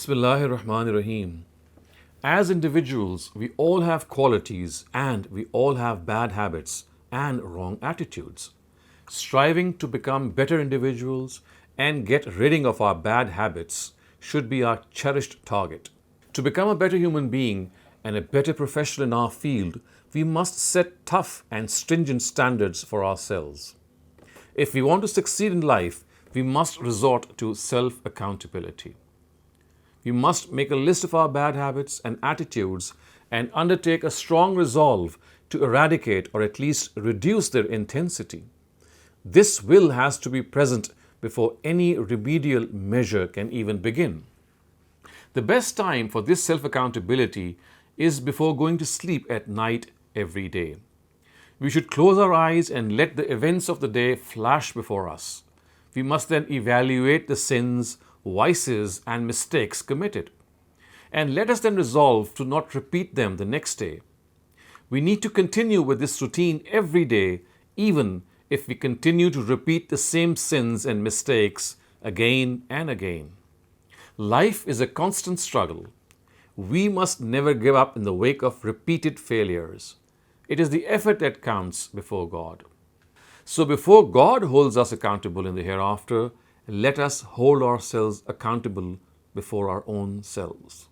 Bismillahir Rahmanir Rahim. As individuals, we all have qualities and we all have bad habits and wrong attitudes. Striving to become better individuals and get rid of our bad habits should be our cherished target. To become a better human being and a better professional in our field, we must set tough and stringent standards for ourselves. If we want to succeed in life, we must resort to self-accountability. We must make a list of our bad habits and attitudes and undertake a strong resolve to eradicate or at least reduce their intensity. This will has to be present before any remedial measure can even begin. The best time for this self-accountability is before going to sleep at night every day. We should close our eyes and let the events of the day flash before us. We must then evaluate the sins, vices, and mistakes committed. And let us then resolve to not repeat them the next day. We need to continue with this routine every day, even if we continue to repeat the same sins and mistakes again and again. Life is a constant struggle. We must never give up in the wake of repeated failures. It is the effort that counts before God. So before God holds us accountable in the hereafter, let us hold ourselves accountable before our own selves.